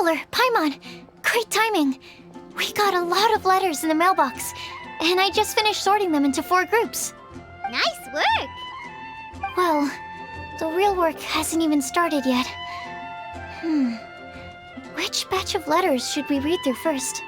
Traveler, Paimon, great timing. We got a lot of letters in the mailbox, and I just finished sorting them into 4 groups. Nice work! Well, the real work hasn't even started yet. Which batch of letters should we read through first?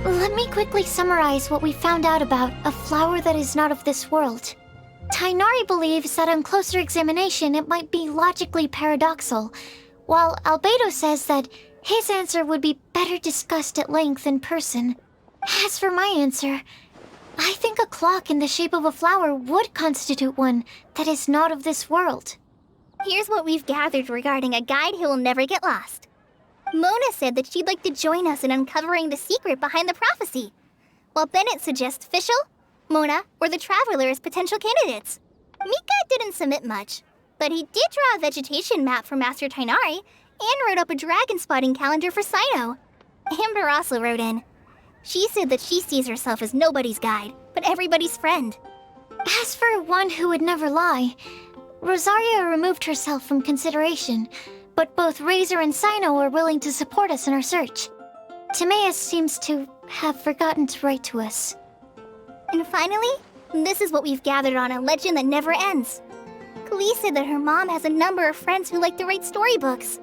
Let me quickly summarize what we found out about a flower that is not of this world. Tainari believes that on closer examination it might be logically paradoxal, while Albedo says that his answer would be better discussed at length in person. As for my answer, I think a clock in the shape of a flower would constitute one that is not of this world. Here's what we've gathered regarding a guide who will never get lost. Mona said that she'd like to join us in uncovering the secret behind the prophecy, while Bennett suggests Fischl, Mona, or the Traveler as potential candidates. Mika didn't submit much, but he did draw a vegetation map for Master Tainari and wrote up a dragon spotting calendar for Sino. Amber also wrote in. She said that she sees herself as nobody's guide, but everybody's friend. As for one who would never lie, Rosaria removed herself from consideration, but both Razor and Sino are willing to support us in our search. Timaeus seems to have forgotten to write to us. And finally, this is what we've gathered on a legend that never ends. Klee said that her mom has a number of friends who like to write storybooks.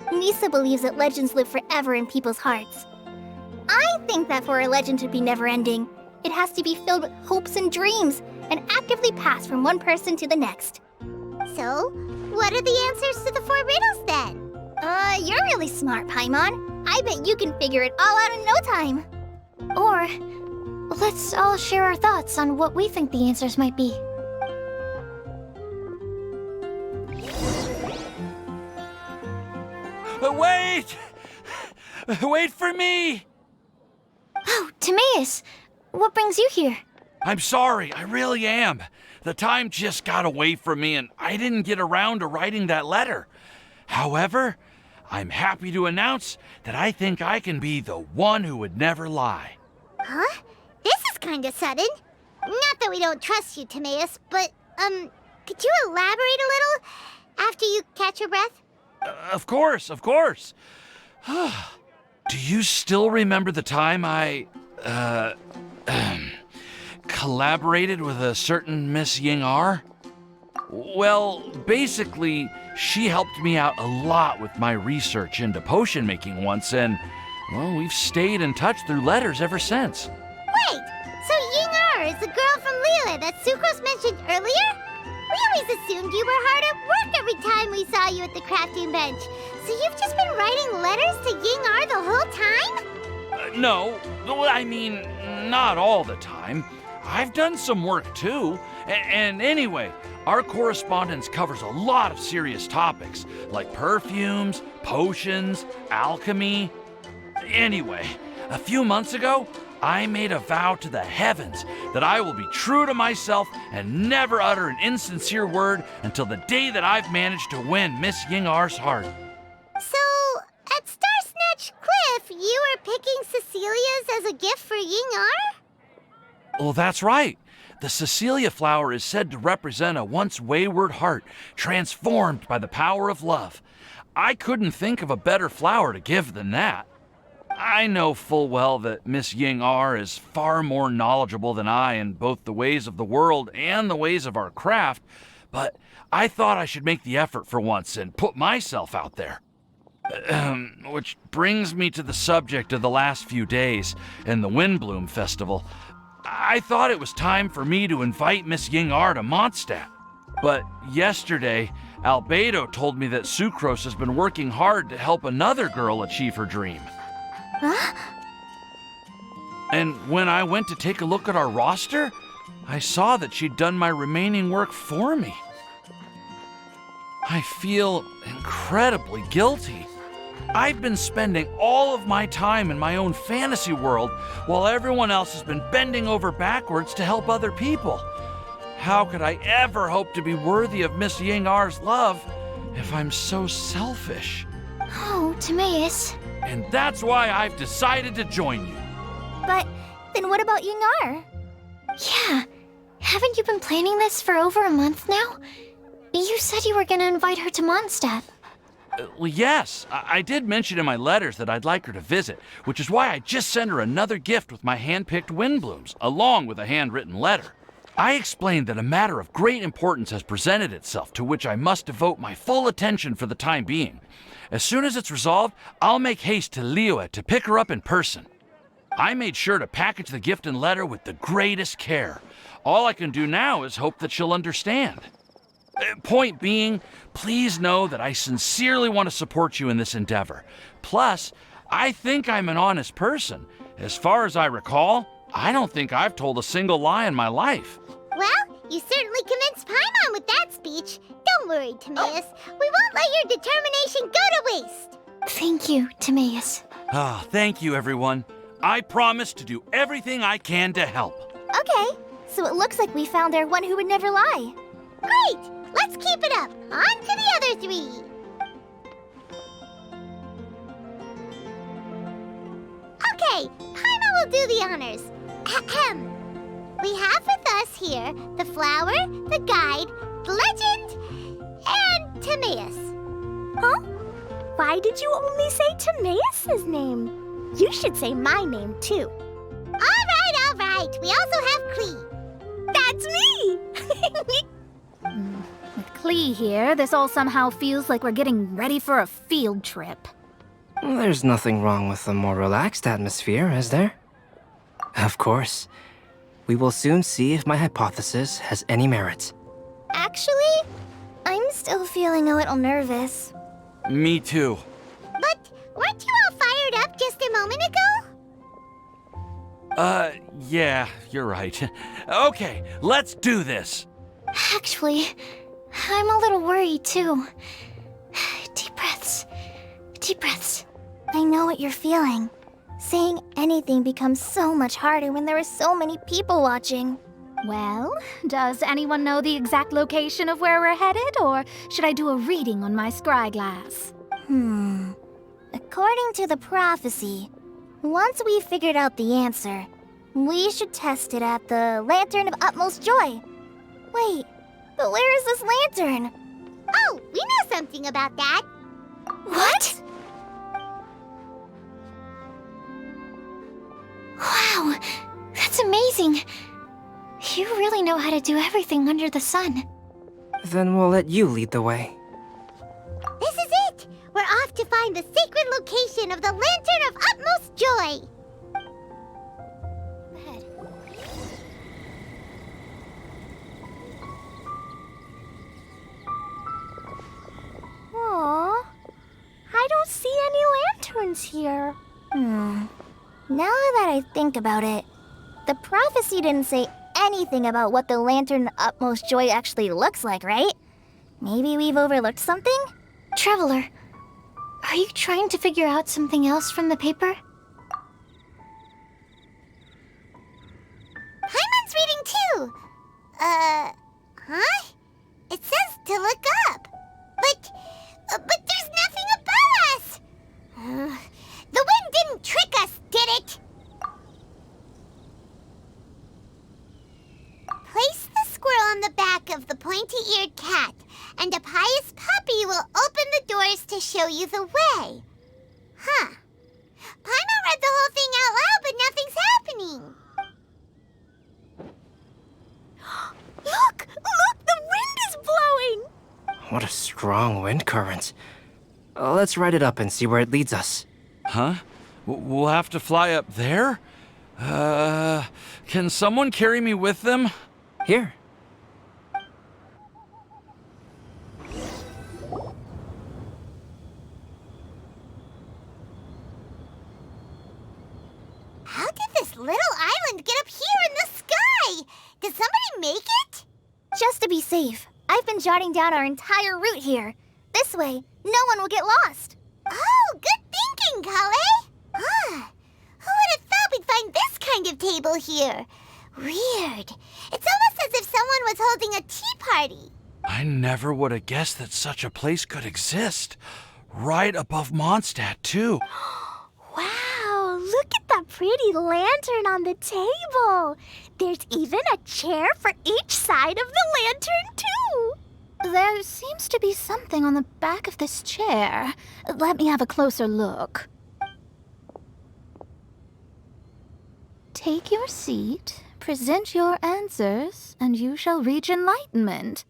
Misa believes that legends live forever in people's hearts. I think that for a legend to be never-ending, it has to be filled with hopes and dreams and actively passed from one person to the next. So, what are the answers to the 4 riddles then? You're really smart, Paimon. I bet you can figure it all out in no time. Or, let's all share our thoughts on what we think the answers might be. Wait! Wait for me! Oh, Timaeus! What brings you here? I'm sorry, I really am. The time just got away from me and I didn't get around to writing that letter. However, I'm happy to announce that I think I can be the one who would never lie. Huh? This is kinda sudden. Not that we don't trust you, Timaeus, but, could you elaborate a little after you catch your breath? Of course. Do you still remember the time I, collaborated with a certain Miss Ying-R? Well, basically, she helped me out a lot with my research into potion making once, and, well, we've stayed in touch through letters ever since. Wait, so Ying-R is the girl from Liyue that Sucrose mentioned earlier? We always assumed you were hard at work every time we saw you at the crafting bench. So you've just been writing letters to Ying-R the whole time? No, I mean, not all the time. I've done some work too. And anyway, our correspondence covers a lot of serious topics, like perfumes, potions, alchemy. Anyway, a few months ago, I made a vow to the heavens that I will be true to myself and never utter an insincere word until the day that I've managed to win Miss Ying-Ar's heart. So, at Star Snatch Cliff, you were picking Cecilia's as a gift for Ying-Ar? Well, that's right. The Cecilia flower is said to represent a once wayward heart transformed by the power of love. I couldn't think of a better flower to give than that. I know full well that Miss Ying-Ar is far more knowledgeable than I in both the ways of the world and the ways of our craft, but I thought I should make the effort for once and put myself out there. Which brings me to the subject of the last few days and the Windblume Festival. I thought it was time for me to invite Miss Ying-Ar to Mondstadt. But yesterday, Albedo told me that Sucrose has been working hard to help another girl achieve her dream. Huh? And when I went to take a look at our roster, I saw that she'd done my remaining work for me. I feel incredibly guilty. I've been spending all of my time in my own fantasy world while everyone else has been bending over backwards to help other people. How could I ever hope to be worthy of Miss Ying-Ar's love if I'm so selfish? Oh, Timaeus. And that's why I've decided to join you. But then what about Ying-Ar? Yeah. Haven't you been planning this for over a month now? You said you were going to invite her to Mondstadt. Well, yes, I did mention in my letters that I'd like her to visit, which is why I just sent her another gift with my hand-picked Windblooms, along with a handwritten letter. I explained that a matter of great importance has presented itself to which I must devote my full attention for the time being. As soon as it's resolved, I'll make haste to Liyue to pick her up in person. I made sure to package the gift and letter with the greatest care. All I can do now is hope that she'll understand. Point being, please know that I sincerely want to support you in this endeavor. Plus, I think I'm an honest person. As far as I recall, I don't think I've told a single lie in my life. Well, you certainly convinced Paimon with that speech. Don't worry, Timaeus. We won't let your determination go to waste. Thank you, Timaeus. Thank you, everyone. I promise to do everything I can to help. Okay, so it looks like we found our one who would never lie. Great! Let's keep it up. On to the other three. Okay, Paimon will do the honors. Ahem. We have with us here the flower, the guide, the legend, and Timaeus. Huh? Why did you only say Timaeus' name? You should say my name, too. All right. We also have Klee. That's me! With Klee here, this all somehow feels like we're getting ready for a field trip. There's nothing wrong with a more relaxed atmosphere, is there? Of course. We will soon see if my hypothesis has any merit. Actually, I'm still feeling a little nervous. Me too. But weren't you all fired up just a moment ago? Yeah, you're right. Okay, let's do this. Actually, I'm a little worried too. Deep breaths. Deep breaths. I know what you're feeling. Saying anything becomes so much harder when there are so many people watching. Well, does anyone know the exact location of where we're headed, or should I do a reading on my scry glass? According to the prophecy, once we've figured out the answer, we should test it at the Lantern of Utmost Joy. Wait, but where is this lantern? Oh, we know something about that. What? Wow, that's amazing. You really know how to do everything under the sun. Then we'll let you lead the way. This is it. We're off to find the sacred location of the Lantern of Utmost Joy. Ahead. Aw, I don't see any lanterns here. Now that I think about it, the prophecy didn't say anything about what the Lantern Utmost Joy actually looks like, right? Maybe we've overlooked something? Traveler, are you trying to figure out something else from the paper? Paimon's reading too. Huh? It says to look up. But there's nothing above us. The wind didn't trick us, did it? Place the squirrel on the back of the pointy-eared cat, and a pious puppy will open the doors to show you the way. Huh. Paimon read the whole thing out loud, but nothing's happening. Look! Look! The wind is blowing! What a strong wind current. Let's ride it up and see where it leads us. Huh? We'll have to fly up there? Can someone carry me with them? Here. How did this little island get up here in the sky? Did somebody make it? Just to be safe, I've been jotting down our entire route here. This way, no one will get lost. Oh, good thinking, Kale. Huh. Who would have thought we'd find this kind of table here? Weird. It's almost as if someone was holding a tea party. I never would have guessed that such a place could exist. Right above Mondstadt, too. Wow, look at that pretty lantern on the table. There's even a chair for each side of the lantern, too. There seems to be something on the back of this chair. Let me have a closer look. Take your seat, present your answers, and you shall reach enlightenment.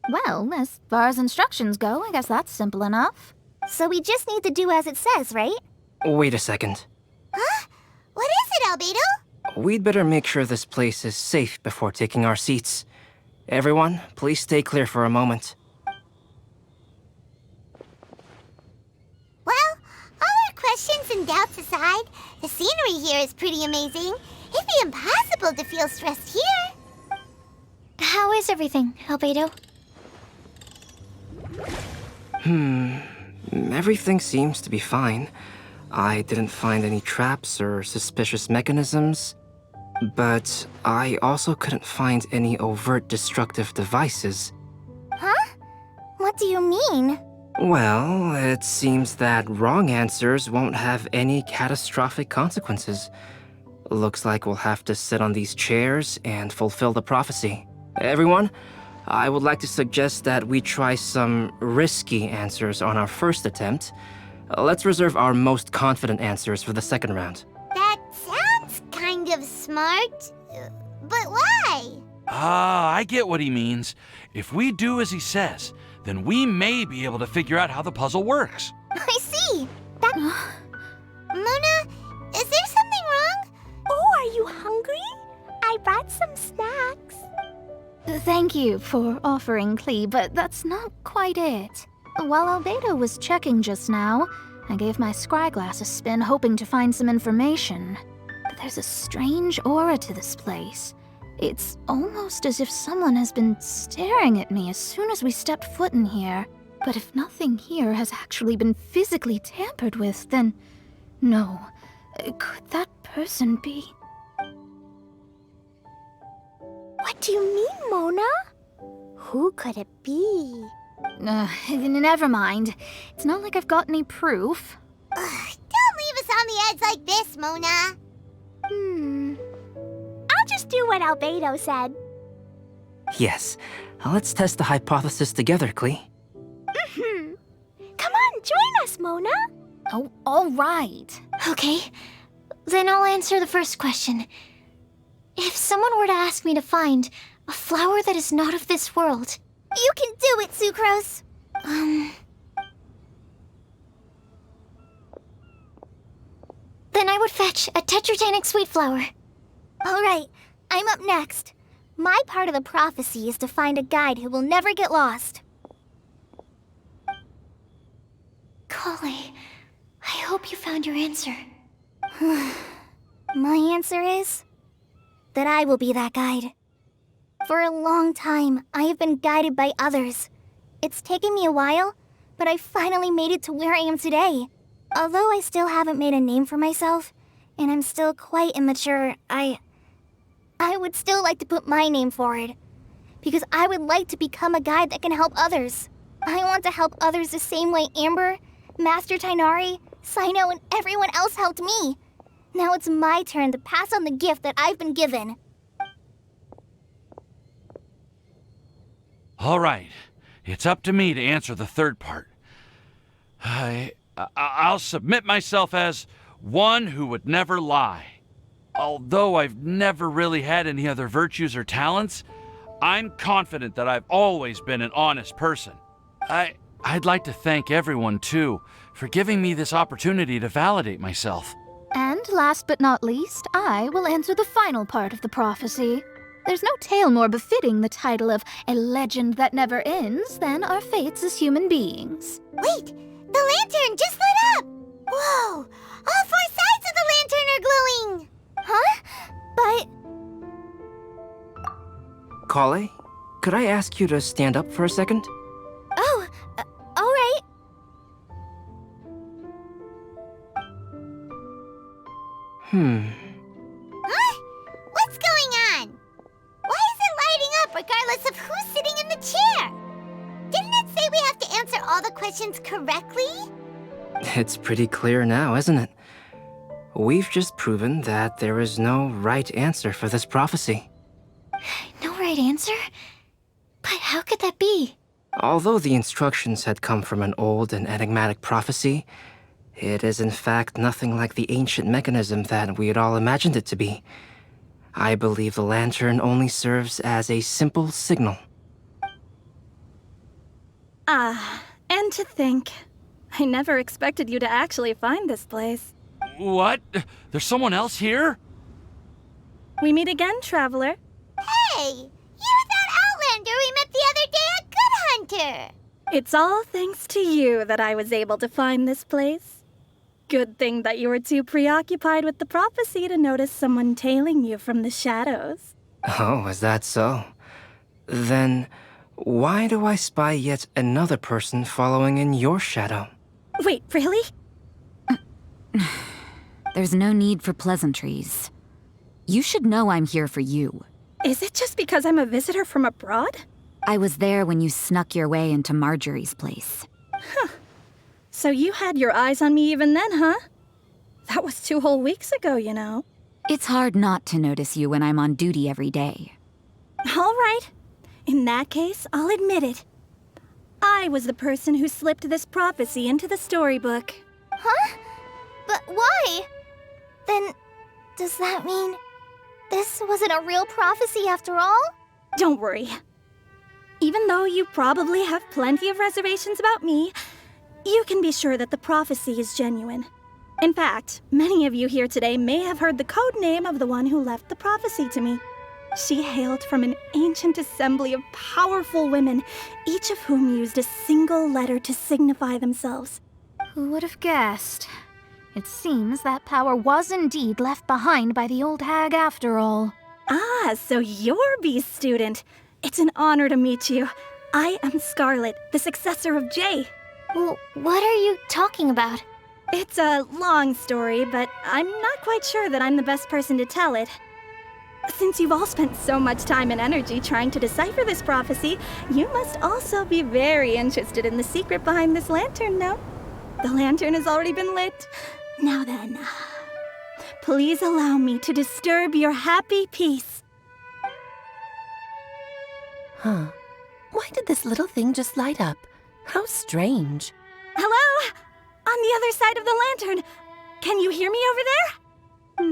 Well, as far as instructions go, I guess that's simple enough. So we just need to do as it says, right? Wait a second. Huh? What is it, Albedo? We'd better make sure this place is safe before taking our seats. Everyone, please stay clear for a moment. Well, all our questions and doubts aside, the scenery here is pretty amazing. It'd be impossible to feel stressed here. How is everything, Albedo? Everything seems to be fine. I didn't find any traps or suspicious mechanisms, but I also couldn't find any overt destructive devices. Huh? What do you mean? Well, it seems that wrong answers won't have any catastrophic consequences. Looks like we'll have to sit on these chairs and fulfill the prophecy. Everyone, I would like to suggest that we try some risky answers on our first attempt. Let's reserve our most confident answers for the second round. That sounds kind of smart. But why? Ah, I get what he means. If we do as he says, then we may be able to figure out how the puzzle works. I see. Mona, is there something wrong? Oh, are you hungry? I brought some snacks. Thank you for offering, Klee, but that's not quite it. While Albedo was checking just now, I gave my scryglass a spin hoping to find some information. But there's a strange aura to this place. It's almost as if someone has been staring at me as soon as we stepped foot in here. But if nothing here has actually been physically tampered with, then no. Could that person be? What do you mean, Mona? Who could it be? Never mind. It's not like I've got any proof. Don't leave us on the edge like this, Mona. I'll just do what Albedo said. Yes, let's test the hypothesis together, Klee. Come on, join us, Mona. Oh, all right. Okay, then I'll answer the first question. If someone were to ask me to find a flower that is not of this world, You can do it, Sucrose. then I would fetch a tetragenic sweet flower. All right, I'm up next. My part of the prophecy is to find a guide who will never get lost. Kale, I hope you found your answer. My answer is that I will be that guide. For a long time, I have been guided by others. It's taken me a while, but I finally made it to where I am today. Although I still haven't made a name for myself, and I'm still quite immature, I would still like to put my name forward. Because I would like to become a guide that can help others. I want to help others the same way Amber, Master Tainari, Sino, and everyone else helped me. Now it's my turn to pass on the gift that I've been given. All right, it's up to me to answer the third part. I'll submit myself as one who would never lie. Although I've never really had any other virtues or talents, I'm confident that I've always been an honest person. I'd like to thank everyone, too, for giving me this opportunity to validate myself. And last but not least, I will answer the final part of the prophecy. There's no tale more befitting the title of a legend that never ends than our fates as human beings. Wait! The lantern just lit up! Whoa! All four sides of the lantern are glowing! Huh? But... Kale, could I ask you to stand up for a second? Oh, alright. Huh? What's going on? Why is it lighting up regardless of who's sitting in the chair? Didn't it say we have to answer all the questions correctly? It's pretty clear now, isn't it? We've just proven that there is no right answer for this prophecy. No right answer? But how could that be? Although the instructions had come from an old and enigmatic prophecy, it is in fact nothing like the ancient mechanism that we had all imagined it to be. I believe the lantern only serves as a simple signal. And to think, I never expected you to actually find this place. What? There's someone else here? We meet again, traveler. Hey! You're that Outlander we met the other day at Good Hunter! It's all thanks to you that I was able to find this place. Good thing that you were too preoccupied with the prophecy to notice someone tailing you from the shadows. Oh, is that so? Then, why do I spy yet another person following in your shadow? Wait, really? There's no need for pleasantries. You should know I'm here for you. Is it just because I'm a visitor from abroad? I was there when you snuck your way into Marjorie's place. So you had your eyes on me even then, huh? That was 2 whole weeks ago, you know. It's hard not to notice you when I'm on duty every day. All right. In that case, I'll admit it. I was the person who slipped this prophecy into the storybook. Huh? But why? Then, does that mean this wasn't a real prophecy after all? Don't worry. Even though you probably have plenty of reservations about me, you can be sure that the prophecy is genuine. In fact, many of you here today may have heard the code name of the one who left the prophecy to me. She hailed from an ancient assembly of powerful women, each of whom used a single letter to signify themselves. Who would have guessed? It seems that power was indeed left behind by the old hag after all. Ah, so you're B's student. It's an honor to meet you. I am Scarlet, the successor of Jay. Well, what are you talking about? It's a long story, but I'm not quite sure that I'm the best person to tell it. Since you've all spent so much time and energy trying to decipher this prophecy, you must also be very interested in the secret behind this lantern, no? The lantern has already been lit. Now then, please allow me to disturb your happy peace. Huh. Why did this little thing just light up? How strange. Hello? On the other side of the lantern. Can you hear me over there?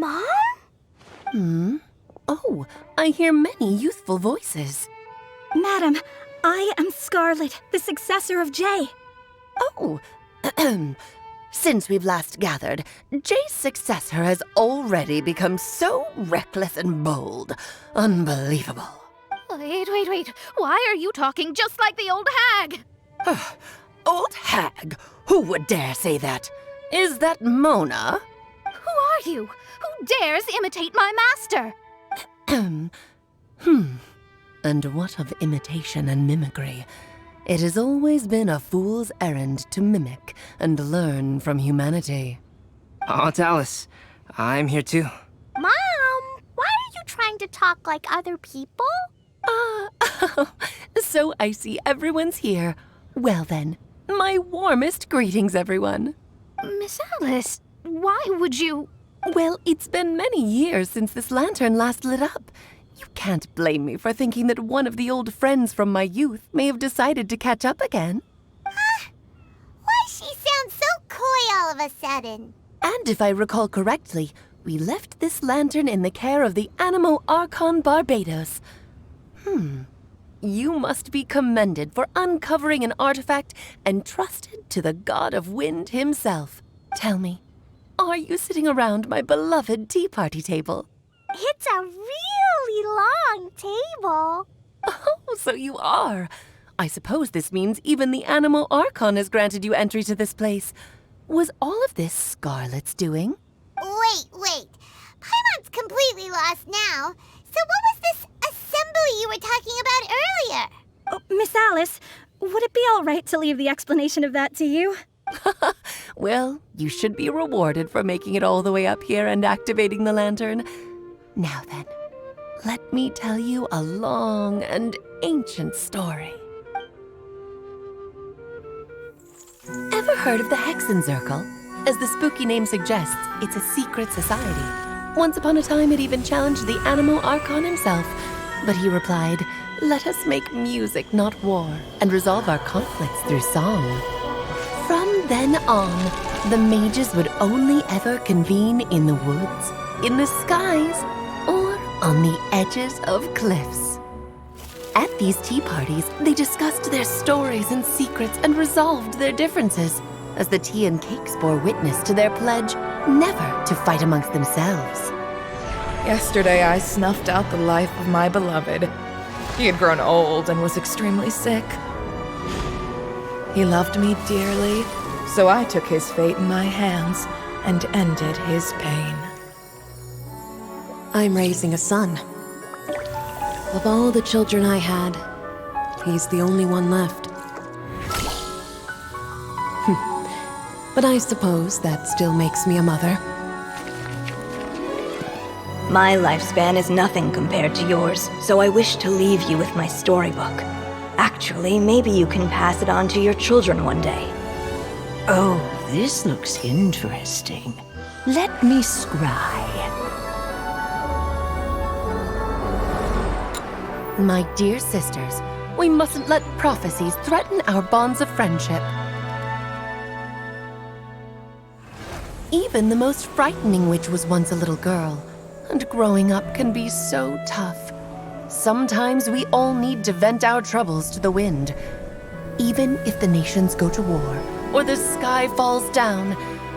Mom? Oh, I hear many youthful voices. Madam, I am Scarlet, the successor of Jay. Oh, since we've last gathered, Jay's successor has already become so reckless and bold. Unbelievable. Wait. Why are you talking just like the old hag? Old hag? Who would dare say that? Is that Mona? Who are you? Who dares imitate my master? And what of imitation and mimicry? It has always been a fool's errand to mimic and learn from humanity. Aunt Alice, I'm here too. Mom, why are you trying to talk like other people? So I see everyone's here. Well then, my warmest greetings, everyone. Miss Alice, why would you... Well, it's been many years since this lantern last lit up. You can't blame me for thinking that one of the old friends from my youth may have decided to catch up again. Why she sounds so coy all of a sudden? And if I recall correctly, we left this lantern in the care of the Animo Archon Barbados. You must be commended for uncovering an artifact entrusted to the god of wind himself. Tell me, are you sitting around my beloved tea party table? It's a really long table. Oh, so you are. I suppose this means even the Animo Archon has granted you entry to this place. Was all of this Scarlet's doing? Wait. Paimon's completely lost now. So what was this assembly you were talking about earlier? Oh, Miss Alice, would it be all right to leave the explanation of that to you? Well, you should be rewarded for making it all the way up here and activating the lantern. Now then, let me tell you a long and ancient story. Ever heard of the Hexenzirkel? As the spooky name suggests, it's a secret society. Once upon a time, it even challenged the Animo Archon himself. But he replied, "Let us make music, not war, and resolve our conflicts through song." From then on, the mages would only ever convene in the woods, in the skies, or on the edges of cliffs. At these tea parties, they discussed their stories and secrets and resolved their differences, as the tea and cakes bore witness to their pledge never to fight amongst themselves. Yesterday I snuffed out the life of my beloved. He had grown old and was extremely sick. He loved me dearly, so I took his fate in my hands and ended his pain. I'm raising a son. Of all the children I had, he's the only one left. But I suppose that still makes me a mother. My lifespan is nothing compared to yours, so I wish to leave you with my storybook. Actually, maybe you can pass it on to your children one day. Oh, this looks interesting. Let me scry. My dear sisters, we mustn't let prophecies threaten our bonds of friendship. Even the most frightening witch was once a little girl, and growing up can be so tough. Sometimes we all need to vent our troubles to the wind. Even if the nations go to war, or the sky falls down,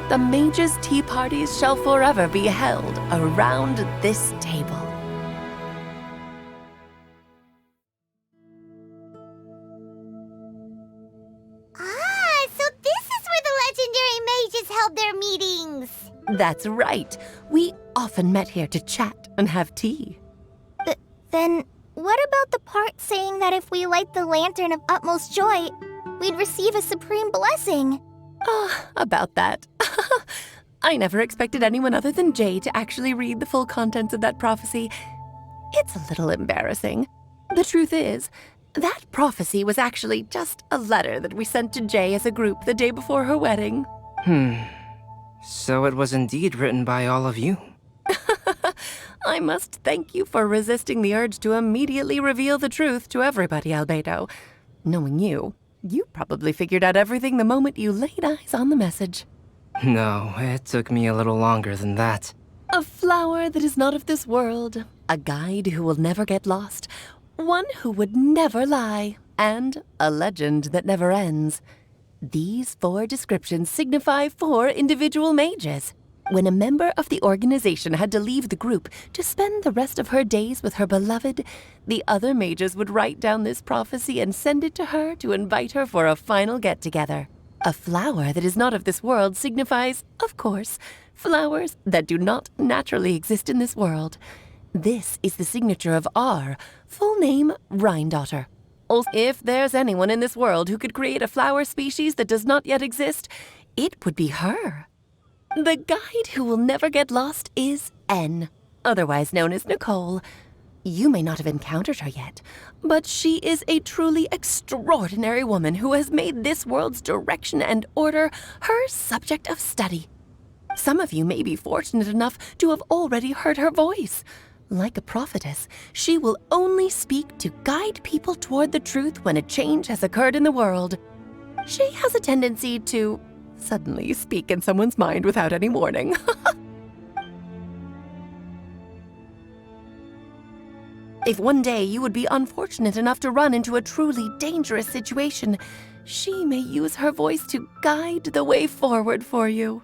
the mages' tea parties shall forever be held around this table. So this is where the legendary mages held their meetings. That's right. We often met here to chat and have tea. Then, what about the part saying that if we light the lantern of utmost joy, we'd receive a supreme blessing? About that. I never expected anyone other than Jay to actually read the full contents of that prophecy. It's a little embarrassing. The truth is, that prophecy was actually just a letter that we sent to Jay as a group the day before her wedding. So it was indeed written by all of you. I must thank you for resisting the urge to immediately reveal the truth to everybody, Albedo. Knowing you, you probably figured out everything the moment you laid eyes on the message. No, it took me a little longer than that. A flower that is not of this world, a guide who will never get lost, one who would never lie, and a legend that never ends. These 4 descriptions signify 4 individual mages. When a member of the organization had to leave the group to spend the rest of her days with her beloved, the other mages would write down this prophecy and send it to her to invite her for a final get-together. A flower that is not of this world signifies, of course, flowers that do not naturally exist in this world. This is the signature of our full name, Rhindaughter. Also, if there's anyone in this world who could create a flower species that does not yet exist, it would be her. The guide who will never get lost is N, otherwise known as Nicole. You may not have encountered her yet, but she is a truly extraordinary woman who has made this world's direction and order her subject of study. Some of you may be fortunate enough to have already heard her voice. Like a prophetess, she will only speak to guide people toward the truth when a change has occurred in the world. She has a tendency to suddenly speak in someone's mind without any warning. If one day you would be unfortunate enough to run into a truly dangerous situation, she may use her voice to guide the way forward for you.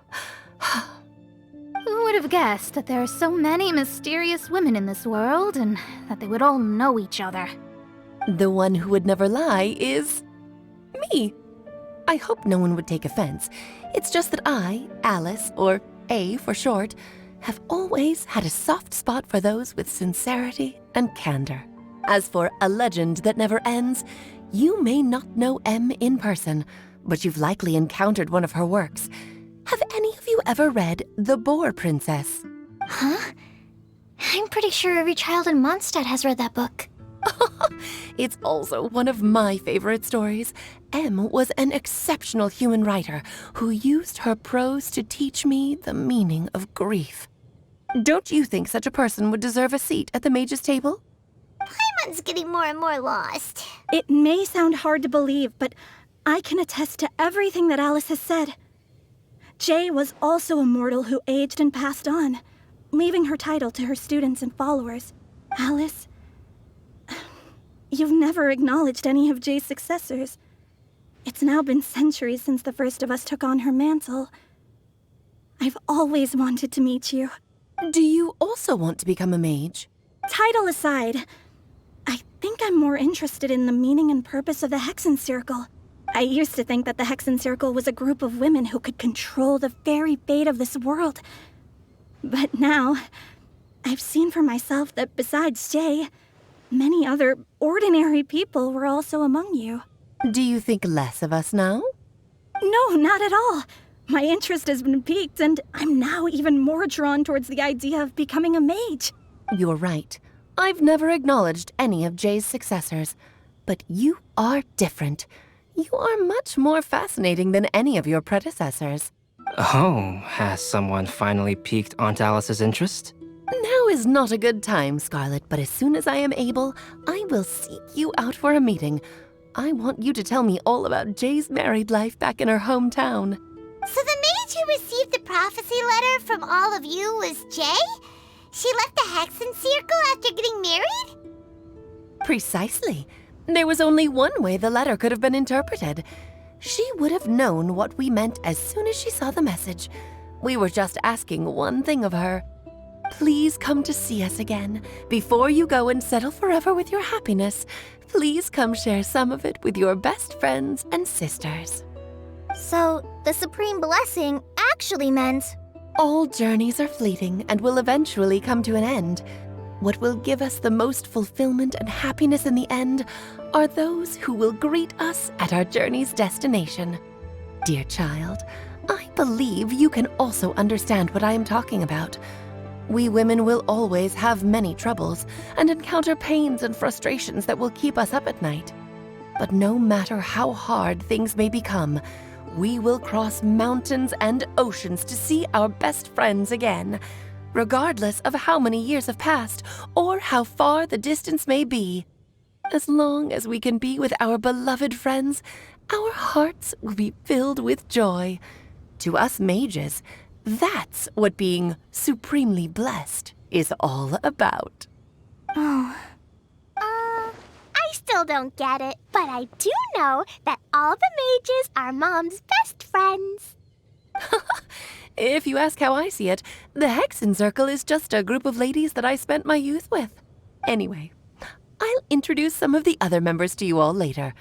Who would have guessed that there are so many mysterious women in this world and that they would all know each other? The one who would never lie is me. I hope no one would take offense. It's just that I, Alice, or A for short, have always had a soft spot for those with sincerity and candor. As for a legend that never ends, you may not know M in person, but you've likely encountered one of her works. Have any of you ever read The Boar Princess? Huh? I'm pretty sure every child in Mondstadt has read that book. It's also one of my favorite stories. M was an exceptional human writer who used her prose to teach me the meaning of grief. Don't you think such a person would deserve a seat at the mage's table? Paimon's getting more and more lost. It may sound hard to believe, but I can attest to everything that Alice has said. Jay was also a mortal who aged and passed on, leaving her title to her students and followers. Alice, you've never acknowledged any of Jay's successors. It's now been centuries since the first of us took on her mantle. I've always wanted to meet you. Do you also want to become a mage? Title aside, I think I'm more interested in the meaning and purpose of the Hexen Circle. I used to think that the Hexen Circle was a group of women who could control the very fate of this world. But now, I've seen for myself that besides Jay, many other ordinary people were also among you. Do you think less of us now? No, not at all. My interest has been piqued, and I'm now even more drawn towards the idea of becoming a mage. You're right. I've never acknowledged any of Jay's successors. But you are different. You are much more fascinating than any of your predecessors. Oh, has someone finally piqued Aunt Alice's interest? Now is not a good time, Scarlet, but as soon as I am able, I will seek you out for a meeting. I want you to tell me all about Jay's married life back in her hometown. So the mage who received the prophecy letter from all of you was Jay? She left the Hexen Circle after getting married? Precisely. There was only one way the letter could have been interpreted. She would have known what we meant as soon as she saw the message. We were just asking one thing of her. Please come to see us again. Before you go and settle forever with your happiness, please come share some of it with your best friends and sisters. So, the Supreme Blessing actually meant... All journeys are fleeting and will eventually come to an end. What will give us the most fulfillment and happiness in the end are those who will greet us at our journey's destination. Dear child, I believe you can also understand what I am talking about. We women will always have many troubles and encounter pains and frustrations that will keep us up at night. But no matter how hard things may become, we will cross mountains and oceans to see our best friends again, regardless of how many years have passed or how far the distance may be. As long as we can be with our beloved friends, our hearts will be filled with joy. To us mages, that's what being supremely blessed is all about. I still don't get it, but I do know that all the mages are Mom's best friends. If you ask how I see it, the Hexen Circle is just a group of ladies that I spent my youth with. Anyway, I'll introduce some of the other members to you all later.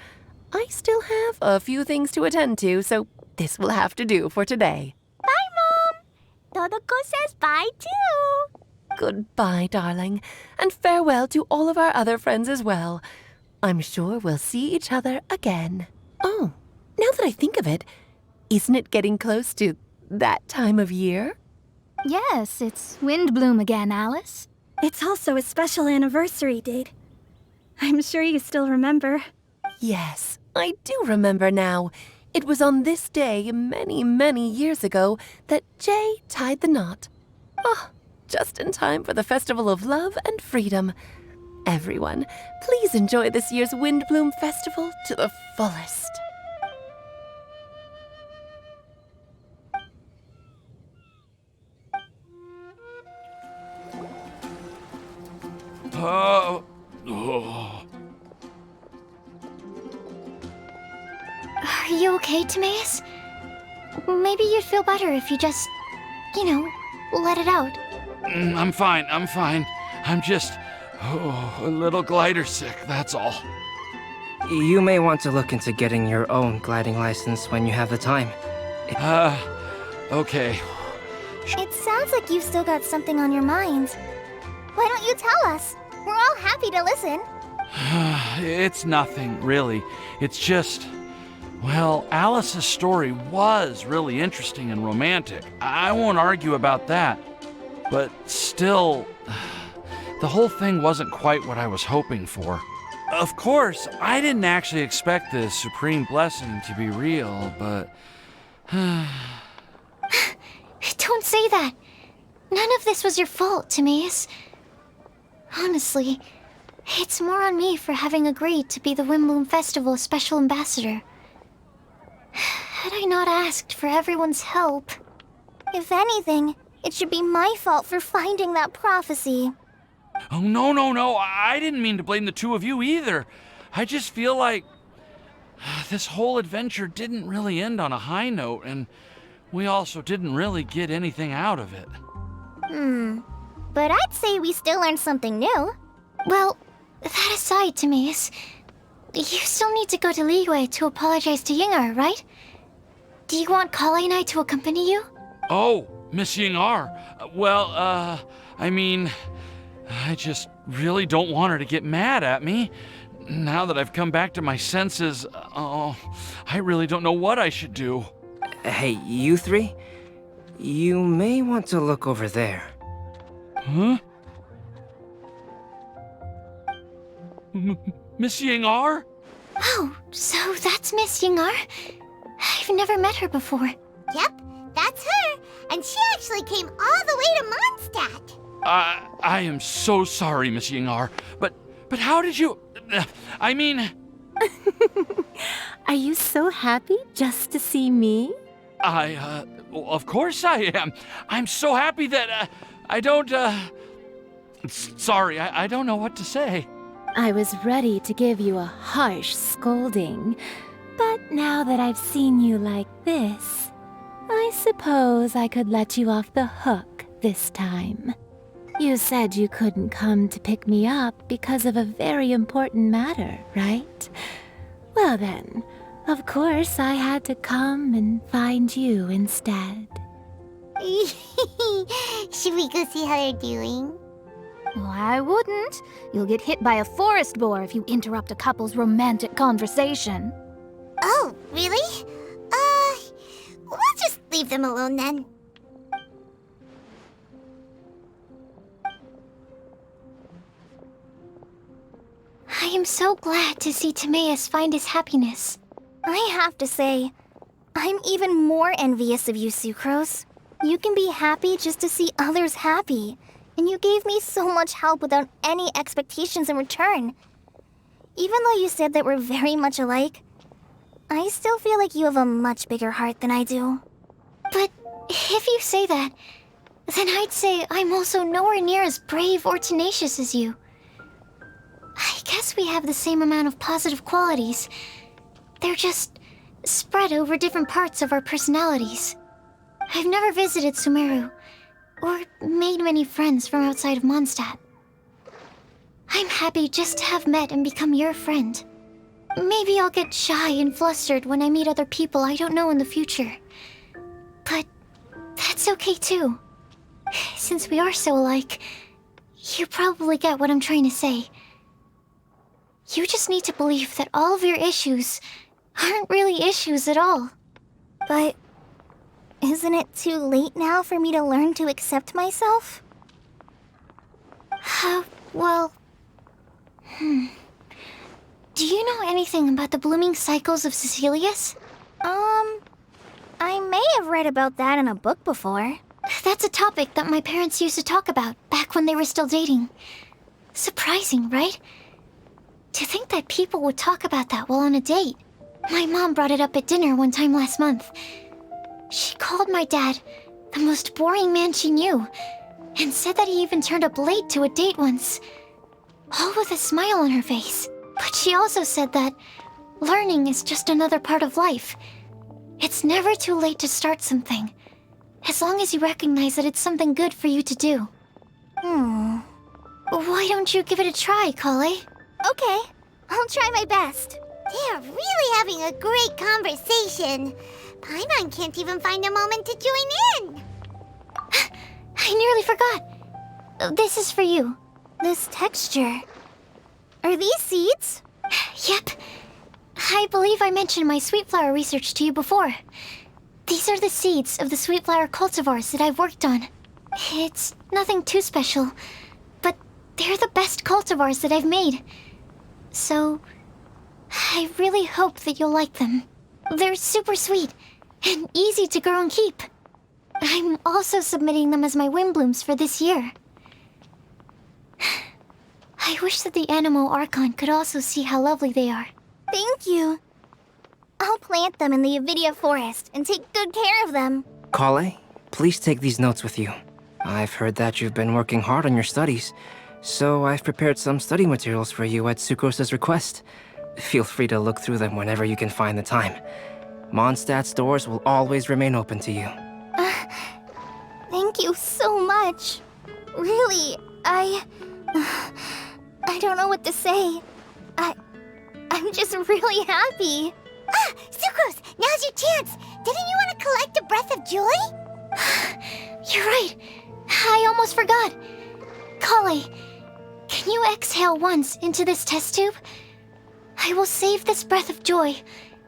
I still have a few things to attend to, so this will have to do for today. Bye, Mom. Todoko says bye, too. Goodbye, darling, and farewell to all of our other friends as well. I'm sure we'll see each other again. Oh, now that I think of it, isn't it getting close to that time of year? Yes, it's Windblume again, Alice. It's also a special anniversary date. I'm sure you still remember. Yes, I do remember now. It was on this day many, many years ago that Jay tied the knot. Oh, just in time for the Festival of Love and Freedom. Everyone, please enjoy this year's Windblume Festival to the fullest. Oh. Are you okay, Timaeus? Maybe you'd feel better if you just, let it out. I'm fine. I'm just a little glider sick, that's all. You may want to look into getting your own gliding license when you have the time. Okay. It sounds like you've still got something on your mind. Why don't you tell us? We're all happy to listen. It's nothing, really. It's just, well, Alice's story was really interesting and romantic. I won't argue about that. But still, the whole thing wasn't quite what I was hoping for. Of course, I didn't actually expect the supreme blessing to be real, but... Don't say that. None of this was your fault, Timaeus. Honestly, it's more on me for having agreed to be the Windblume Festival Special Ambassador. Had I not asked for everyone's help... If anything, it should be my fault for finding that prophecy. Oh, no. I didn't mean to blame the two of you either. I just feel like this whole adventure didn't really end on a high note, and we also didn't really get anything out of it. But I'd say we still learned something new. Well, that aside, Timaeus, you still need to go to Liyue to apologize to Ying'er, right? Do you want Kale and I to accompany you? Oh, Miss Ying'er. Well, I mean, I just really don't want her to get mad at me. Now that I've come back to my senses, I really don't know what I should do. Hey, you three? You may want to look over there. Huh? Miss Ying'er? Oh, so that's Miss Ying'er? I've never met her before. Yep, that's her. And she actually came all the way to Mondstadt. I am so sorry, Miss Ying'er, but how did you... I mean... Are you so happy just to see me? Of course I am. I'm so happy that, I don't, sorry, I don't know what to say. I was ready to give you a harsh scolding, but now that I've seen you like this, I suppose I could let you off the hook this time. You said you couldn't come to pick me up because of a very important matter, right? Well then, of course I had to come and find you instead. Should we go see how they're doing? Well, I wouldn't. You'll get hit by a forest boar if you interrupt a couple's romantic conversation. Oh, really? We'll just leave them alone then. I am so glad to see Timaeus find his happiness. I have to say, I'm even more envious of you, Sucrose. You can be happy just to see others happy, and you gave me so much help without any expectations in return. Even though you said that we're very much alike, I still feel like you have a much bigger heart than I do. But if you say that, then I'd say I'm also nowhere near as brave or tenacious as you. I guess we have the same amount of positive qualities. They're just spread over different parts of our personalities. I've never visited Sumeru, or made many friends from outside of Mondstadt. I'm happy just to have met and become your friend. Maybe I'll get shy and flustered when I meet other people I don't know in the future. But that's okay too. Since we are so alike, You probably get what I'm trying to say. You just need to believe that all of your issues aren't really issues at all. But isn't it too late now for me to learn to accept myself? Well... Do you know anything about the blooming cycles of Cecilius? I may have read about that in a book before. That's a topic that my parents used to talk about back when they were still dating. Surprising, right? To think that people would talk about that while on a date. My mom brought it up at dinner one time last month. She called my dad the most boring man she knew, and said that he even turned up late to a date once, all with a smile on her face. But she also said that learning is just another part of life. It's never too late to start something, as long as you recognize that it's something good for you to do. Why don't you give it a try, Kale? Okay, I'll try my best. They're really having a great conversation. Paimon can't even find a moment to join in. I nearly forgot. This is for you. This texture. Are these seeds? Yep. I believe I mentioned my sweet flower research to you before. These are the seeds of the sweet flower cultivars that I've worked on. It's nothing too special, but they're the best cultivars that I've made. So, I really hope that you'll like them. They're super sweet and easy to grow and keep. I'm also submitting them as my Windblooms for this year. I wish that the Animo Archon could also see how lovely they are. Thank you. I'll plant them in the Avidia forest and take good care of them. Kale, please take these notes with you. I've heard that you've been working hard on your studies, so I've prepared some study materials for you at Sucrose's request. Feel free to look through them whenever you can find the time. Mondstadt's doors will always remain open to you. Thank you so much. Really, I don't know what to say. I'm just really happy. Sucrose, now's your chance. Didn't you want to collect a breath of joy? You're right. I almost forgot. Kale, can you exhale once into this test tube? I will save this breath of joy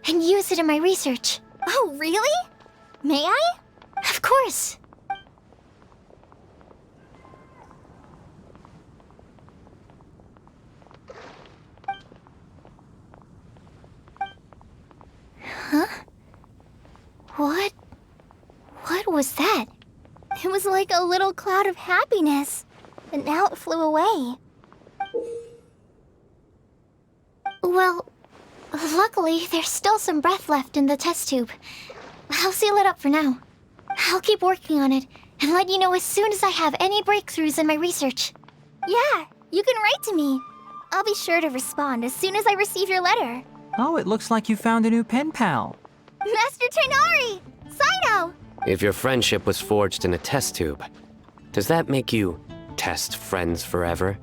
and use it in my research. Oh, really? May I? Of course. Huh? What was that? It was like a little cloud of happiness, but now it flew away. Well, luckily, there's still some breath left in the test tube. I'll seal it up for now. I'll keep working on it and let you know as soon as I have any breakthroughs in my research. Yeah, you can write to me. I'll be sure to respond as soon as I receive your letter. Oh, it looks like you found a new pen pal. Master Tainari! Sino! If your friendship was forged in a test tube, does that make you test friends forever?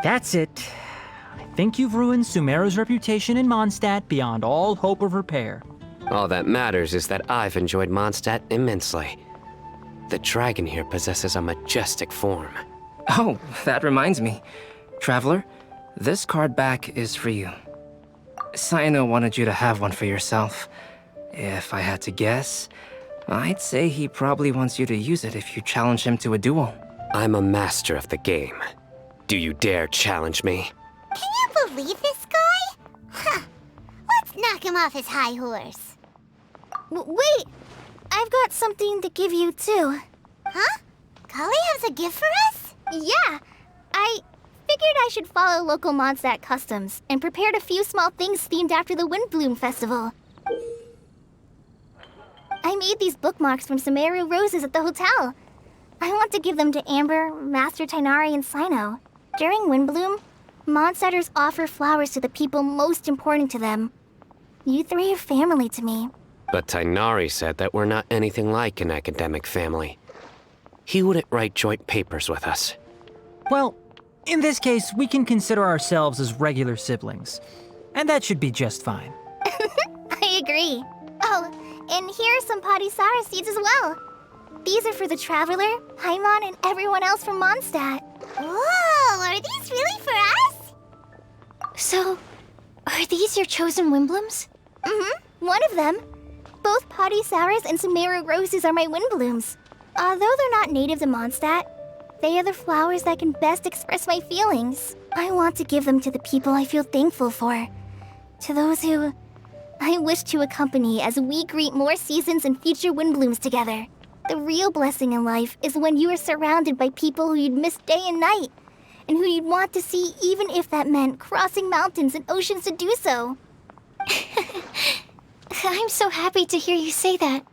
That's it. I think you've ruined Sumeru's reputation in Mondstadt beyond all hope of repair. All that matters is that I've enjoyed Mondstadt immensely. The dragon here possesses a majestic form. Oh, that reminds me. Traveler, this card back is for you. Sino wanted you to have one for yourself. If I had to guess, I'd say he probably wants you to use it if you challenge him to a duel. I'm a master of the game. Do you dare challenge me? Can you believe this guy? Huh. Let's knock him off his high horse. Wait! I've got something to give you, too. Huh? Kale has a gift for us? Yeah! I figured I should follow local Mondstadt customs and prepared a few small things themed after the Windblume festival. I made these bookmarks from Sumeru roses at the hotel. I want to give them to Amber, Master Tainari, and Sino. During Windblume, Mondstadters offer flowers to the people most important to them. You three are family to me. But Tainari said that we're not anything like an academic family. He wouldn't write joint papers with us. Well, in this case, we can consider ourselves as regular siblings. And that should be just fine. I agree. Oh, and here are some Padisara seeds as well. These are for the Traveler, Paimon, and everyone else from Mondstadt. Whoa! Are these really for us? So, are these your chosen Windblooms? Mm-hmm. One of them. Both Potty Sours and Sumeru Roses are my Windblooms. Although they're not native to Mondstadt, they are the flowers that can best express my feelings. I want to give them to the people I feel thankful for. To those who I wish to accompany as we greet more seasons and future Windblooms together. The real blessing in life is when you are surrounded by people who you'd miss day and night, and who you'd want to see even if that meant crossing mountains and oceans to do so. I'm so happy to hear you say that.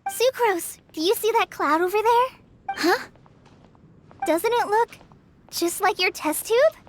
Sucrose, do you see that cloud over there? Huh? Doesn't it look just like your test tube?